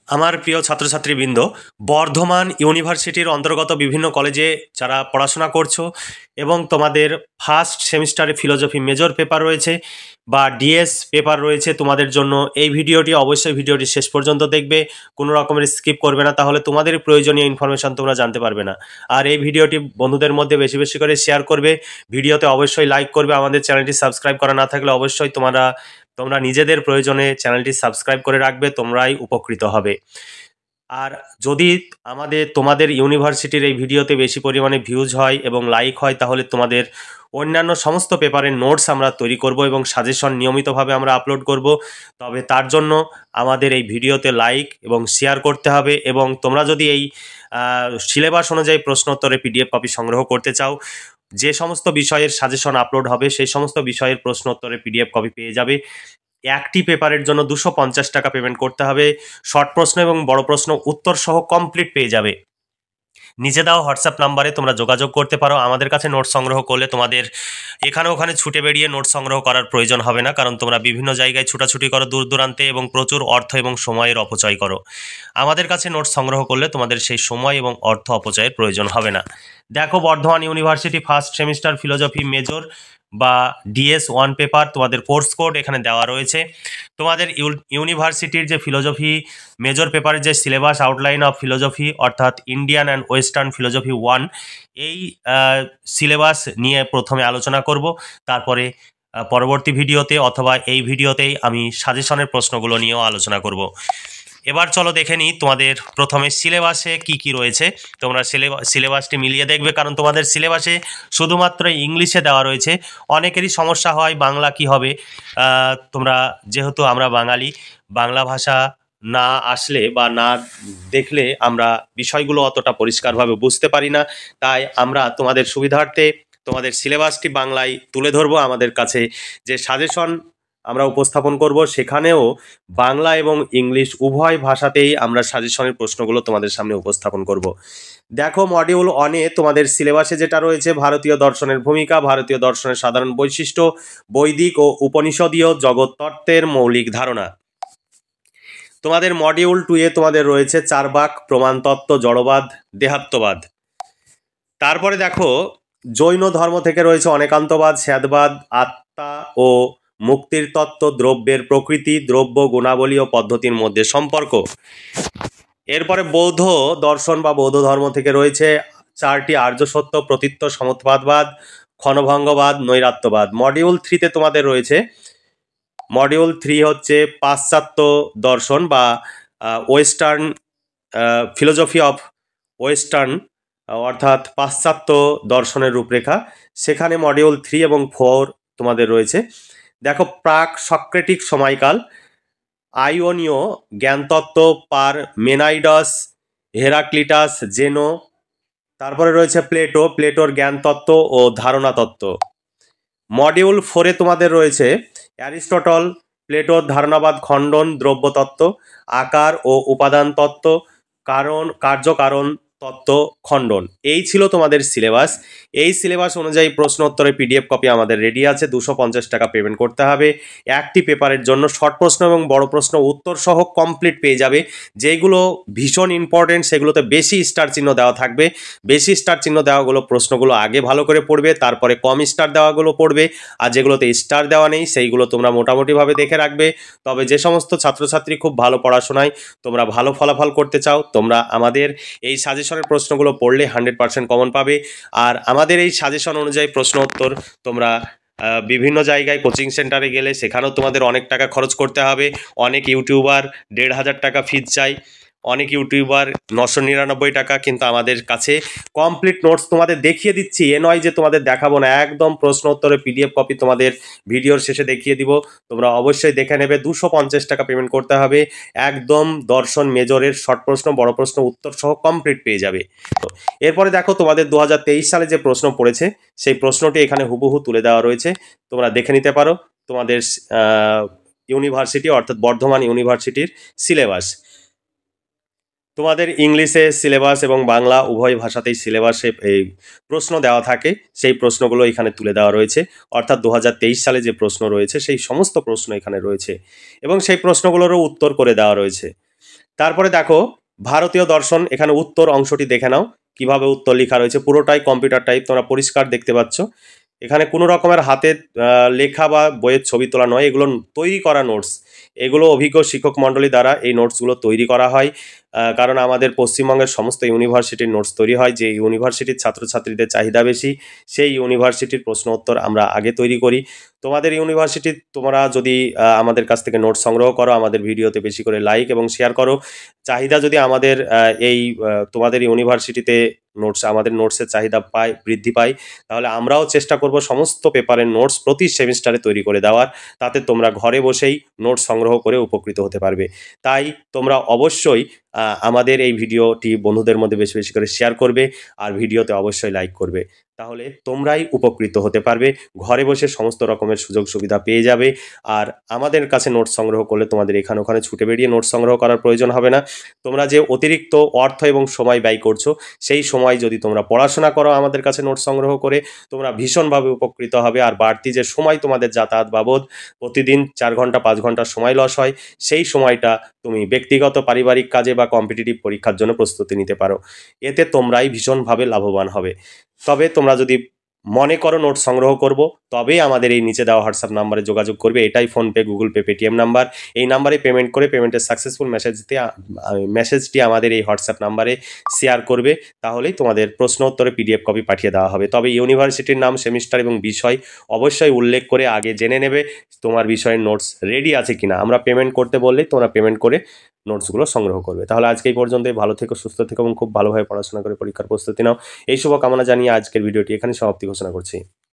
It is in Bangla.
আমার প্রিয় ছাত্রছাত্রীবৃন্দ, বর্ধমান ইউনিভার্সিটির অন্তর্গত বিভিন্ন কলেজে যারা পড়াশোনা করছো এবং তোমাদের ফার্স্ট সেমিস্টারে ফিলোজফি মেজর পেপার রয়েছে বা ডিএস পেপার রয়েছে, তোমাদের জন্য এই ভিডিওটি অবশ্যই ভিডিওটি শেষ পর্যন্ত দেখবে, কোনো রকমের স্কিপ করবে না, তাহলে তোমাদের প্রয়োজনীয় ইনফরমেশন তোমরা জানতে পারবে না। আর এই ভিডিওটি বন্ধুদের মধ্যে বেশি বেশি করে শেয়ার করবে, ভিডিওতে অবশ্যই লাইক করবে, আমাদের চ্যানেলটি সাবস্ক্রাইব করা না থাকলে অবশ্যই তোমরা নিজেদের প্রয়োজনে চ্যানেলটি সাবস্ক্রাইব করে রাখবে, তোমরাই উপকৃত হবে। আর যদি তোমাদের ইউনিভার্সিটির এই ভিডিওতে বেশি পরিমাণে ভিউজ হয় এবং লাইক হয়, তাহলে তোমাদের অন্যান্য সমস্ত পেপারের নোটস আমরা তৈরি করব এবং সাজেশন নিয়মিতভাবে আমরা আপলোড করব। তবে তার জন্য আমাদের এই ভিডিওতে লাইক এবং শেয়ার করতে হবে, এবং তোমরা যদি এই সিলেবাস অনুযায়ী প্রশ্নোত্তরে পিডিএফ কপি সংগ্রহ করতে চাও, যে সমস্ত বিষয়ের সাজেশন আপলোড হবে সেই সমস্ত বিষয়ের প্রশ্নোত্তরে পিডিএফ কপি পেয়ে যাবে। একটি পেপারের জন্য 250 টাকা পেমেন্ট করতে হবে। শর্ট প্রশ্ন এবং বড় প্রশ্ন উত্তর সহ কমপ্লিট পেয়ে যাবে। নিচে দেওয়া হোয়াটসঅ্যাপ নাম্বারে তোমরা যোগাযোগ করতে পারো। আমাদের কাছে নোট সংগ্রহ করলে তোমাদের এখানে ওখানে ছুটে বেরিয়ে নোট সংগ্রহ করার প্রয়োজন হবে না, কারণ তোমরা বিভিন্ন জায়গায় ছুটাছুটি করো দূর দূরান্তে এবং প্রচুর অর্থ এবং সময়ের অপচয় করো। আমাদের কাছে নোট সংগ্রহ করলে তোমাদের সেই সময় এবং অর্থ অপচয়ের প্রয়োজন হবে না। দেখো, Bardhaman university first semester philosophy major বা ডিএস 1 পেপার, তোমাদের কোর্স কোড এখানে দেওয়া রয়েছে। তোমাদের ইউনিভার্সিটির যে ফিলোজফি মেজর পেপারের যে সিলেবাস আউটলাইন অফ ফিলোজফি, অর্থাৎ ইন্ডিয়ান অ্যান্ড ওয়েস্টার্ন ফিলোজফি 1, এই সিলেবাস নিয়ে প্রথমে আলোচনা করব। তারপরে পরবর্তী ভিডিওতে অথবা এই ভিডিওতেই আমি সাজেশনের প্রশ্নগুলো নিয়েও আলোচনা করব। এবার চলো দেখে নিই তোমাদের প্রথমে সিলেবাসে কি কি রয়েছে। তোমরা সিলেবাসটি মিলিয়ে দেখবে, কারণ তোমাদের সিলেবাসে শুধুমাত্র ইংলিশে দেওয়া রয়েছে। অনেকেরই সমস্যা হয় বাংলা কি হবে। যেহেতু আমরা বাঙালি, বাংলা ভাষা না আসলে বা না দেখলে আমরা বিষয়গুলো অতটা পরিষ্কারভাবে বুঝতে পারি না। তাই আমরা তোমাদের সুবিধার্থে তোমাদের সিলেবাসটি বাংলায় তুলে ধরবো। আমাদের কাছে যে সাজেশন আমরা উপস্থাপন করব, সেখানেও বাংলা এবং ইংলিশ উভয় ভাষাতেই আমরা সাজেশনের প্রশ্নগুলো তোমাদের সামনে উপস্থাপন করব। দেখো, মডিউল 1-এ তোমাদের সিলেবাসে যেটা রয়েছে, ভারতীয় দর্শনের ভূমিকা, ভারতীয় দর্শনের সাধারণ বৈশিষ্ট্য, বৈদিক ও উপনিষদীয় জগৎতত্ত্বের মৌলিক ধারণা। তোমাদের মডিউল 2-এ তোমাদের রয়েছে চারবাক, প্রমাণতত্ত্ব, জড়বাদ, দেহাত্মবাদ। তারপরে দেখো, জৈন ধর্ম থেকে রয়েছে অনেকান্তবাদ, স্যাদবাদ, আত্মা ও মুক্তির তত্ত্ব, দ্রব্যের প্রকৃতি, দ্রব্য গুণাবলী ও পদ্ধতির মধ্যে সম্পর্ক। এরপরে বৌদ্ধ দর্শন বা বৌদ্ধ ধর্ম থেকে রয়েছে 4টি আর্য সত্য, প্রতীত্ব, সমত্বাদবাদ, ক্ষণভঙ্গবাদ, নৈরাত্যবাদ। মডিউল 3-তে তোমাদের রয়েছে, মডিউল 3 হচ্ছে পাশ্চাত্য দর্শন বা ওয়েস্টার্ন ফিলোজফি অফ ওয়েস্টার্ন, অর্থাৎ পাশ্চাত্য দর্শনের রূপরেখা। সেখানে মডিউল 3 এবং 4 তোমাদের রয়েছে। দেখো, প্রাক সক্রেটিক সময়কাল, আইওনীয় জ্ঞানতত্ত্ব, পারমেনাইডাস, হেরাক্লিটাস, জেনো। তারপরে রয়েছে প্লেটোর জ্ঞানতত্ত্ব ও ধারণা তত্ত্ব। মডিউল 4-এ তোমাদের রয়েছে অ্যারিস্টটল, প্লেটোর ধারণাবাদ খণ্ডন, দ্রব্যতত্ত্ব, আকার ও উপাদান তত্ত্ব, কার্যকারণ তত্ত্ব খণ্ডন। এই ছিল তোমাদের সিলেবাস। এই সিলেবাস অনুযায়ী প্রশ্ন উত্তরের পিডিএফ কপি আমাদের রেডি আছে। 250 টাকা পেমেন্ট করতে হবে। একটি পেপারের জন্য শর্ট প্রশ্ন এবং বড় প্রশ্ন উত্তর সহ কমপ্লিট পেয়ে যাবে। যেগুলো ভীষণ ইম্পর্টেন্ট সেগুলোতে বেশি স্টার চিহ্ন দেওয়া থাকবে। বেশি স্টার চিহ্ন দেওয়াগুলো প্রশ্নগুলো আগে ভালো করে পড়বে, তারপরে কম স্টার দেওয়াগুলো পড়বে। আর যেগুলোতে স্টার দেওয়া নেই সেইগুলো তোমরা মোটামুটিভাবে দেখে রাখবে। তবে যে সমস্ত ছাত্রছাত্রী খুব ভালো পড়াশোনায় তোমরা ভালো ফলাফল করতে চাও, তোমরা আমাদের এই সাজেশনের প্রশ্নগুলো পড়লে 100% কমন পাবে। আর আমাদের এই সাজেশন অনুযায়ী প্রশ্ন উত্তর তোমরা বিভিন্ন জায়গায় কোচিং সেন্টারে গেলে সেখানেও তোমাদের অনেক টাকা খরচ করতে হবে। অনেক ইউটিউবার 1,500 টাকা ফিজ চাই, অনেক ইউটিউবার 999 টাকা, কিন্তু আমাদের কাছে কমপ্লিট নোটস তোমাদের দেখিয়ে দিচ্ছি। এ নয় যে তোমাদের দেখাবো না, একদম প্রশ্ন উত্তরের পিডিএফ কপি তোমাদের ভিডিওর শেষে দেখিয়ে দিব। তোমরা অবশ্যই দেখে নেবে। 250 টাকা পেমেন্ট করতে হবে। একদম দর্শন মেজরের শর্ট প্রশ্ন, বড় প্রশ্ন উত্তর সহ কমপ্লিট পেয়ে যাবে। এরপরে দেখো, তোমাদের 2023 সালে যে প্রশ্ন পড়েছে সেই প্রশ্নটি এখানে হুবহু তুলে দেওয়া রয়েছে, তোমরা দেখে নিতে পারো। তোমাদের ইউনিভার্সিটি অর্থাৎ বর্ধমান ইউনিভার্সিটির সিলেবাস, তোমাদের ইংলিশে সিলেবাস এবং বাংলা উভয় ভাষাতেই সিলেবাসে এই প্রশ্ন দেওয়া থাকে। সেই প্রশ্নগুলো এখানে তুলে দেওয়া রয়েছে, অর্থাৎ 2023 সালে যে প্রশ্ন রয়েছে সেই সমস্ত প্রশ্ন এখানে রয়েছে এবং সেই প্রশ্নগুলোরও উত্তর করে দেওয়া রয়েছে। তারপরে দেখো ভারতীয় দর্শন, এখানে উত্তর অংশটি দেখে নাও কিভাবে উত্তর লেখা রয়েছে, পুরোটাই কম্পিউটার টাইপ, তোমরা পরিষ্কার দেখতে পাচ্ছ। এখানে কোনো রকমের হাতে লেখা বা বইয়ের ছবি তোলা নয়, এগুলো তৈরি করা নোটস। এগুলো অভিজ্ঞ শিক্ষক মণ্ডলী দ্বারা এই নোটসগুলো তৈরি করা হয়, কারণ আমাদের পশ্চিমবঙ্গের সমস্ত ইউনিভার্সিটির নোটস তৈরি হয়। যে ইউনিভার্সিটির ছাত্রছাত্রীদের চাহিদা বেশি, সেই ইউনিভার্সিটির প্রশ্ন উত্তর আমরা আগে তৈরি করি। তোমাদের ইউনিভার্সিটির তোমরা যদি আমাদের কাছ থেকে নোটস সংগ্রহ করো, আমাদের ভিডিওতে বেশি করে লাইক এবং শেয়ার করো। চাহিদা যদি আমাদের তোমাদের ইউনিভার্সিটিতে আমাদের নোটসের চাহিদা বৃদ্ধি পায়, তাহলে আমরাও চেষ্টা করব সমস্ত পেপারের নোটস প্রতি সেমিস্টারে তৈরি করে দেওয়ার। তাতে তোমরা ঘরে বসেই নোটস সংগ্রহ করে উপকৃত হতে পারবে। তাই তোমরা অবশ্যই আমাদের এই ভিডিওটি বন্ধুদের মধ্যে বেশি বেশি করে শেয়ার করবে, আর ভিডিওতে অবশ্যই লাইক করবে। তাহলে তোমরাই উপকৃত হতে পারবে, ঘরে বসে সমস্ত রকমের সুযোগ সুবিধা পেয়ে যাবে। আর আমাদের কাছে নোটস সংগ্রহ করলে তোমাদের এখানে ওখানে ছুটে বেরিয়ে নোটস সংগ্রহ করার প্রয়োজন হবে না। তোমরা যে অতিরিক্ত অর্থ এবং সময় ব্যয় করছো, সেই সময় যদি তোমরা পড়াশোনা করো আমাদের কাছে নোটস সংগ্রহ করে, তোমরা ভীষণভাবে উপকৃত হবে। আর বাড়তি যে সময় তোমাদের যাতায়াত বাবদ প্রতিদিন 4 ঘন্টা 5 ঘন্টা সময় লস হয়, সেই সময়টা তুমি ব্যক্তিগত পারিবারিক কাজে বা কম্পিটিটিভ পরীক্ষার জন্য প্রস্তুতি নিতে পারো। এতে তোমরাই ভীষণভাবে লাভবান হবে। তবে তোমরা যদি মনে করো নোট সংগ্রহ করব, তবেই আমাদের এই নিচে দেওয়া হোয়াটসঅ্যাপ নাম্বারে যোগাযোগ করবে। এটাই PhonePe, Google pay, Paytm number. এই নাম্বারে পেমেন্ট করে পেমেন্টের সাকসেসফুল মেসেজটি আমাদের এই হোয়াটসঅ্যাপ নাম্বারে শেয়ার করবে। তাহলেই তোমাদের প্রশ্ন উত্তরে পিডিএফ কপি পাঠিয়ে দেওয়া হবে। তবে ইউনিভার্সিটির নাম, সেমিস্টার এবং বিষয় অবশ্যই উল্লেখ করে আগে জেনে নেবে তোমার বিষয়ের নোটস রেডি আছে কিনা। আমরা পেমেন্ট করতে বললেই তোমরা পেমেন্ট করে নোটসগুলো সংগ্রহ করবে। তাহলে আজকে এই পর্যন্তই। ভালো থেকো, সুস্থ থেকো এবং খুব ভালোভাবে পড়াশোনা করে পরীক্ষার প্রস্তুতি নাও। এই শুভকামনা জানিয়ে আজকের ভিডিওটি এখানে সমাপ্তি ঘোষণা করছি।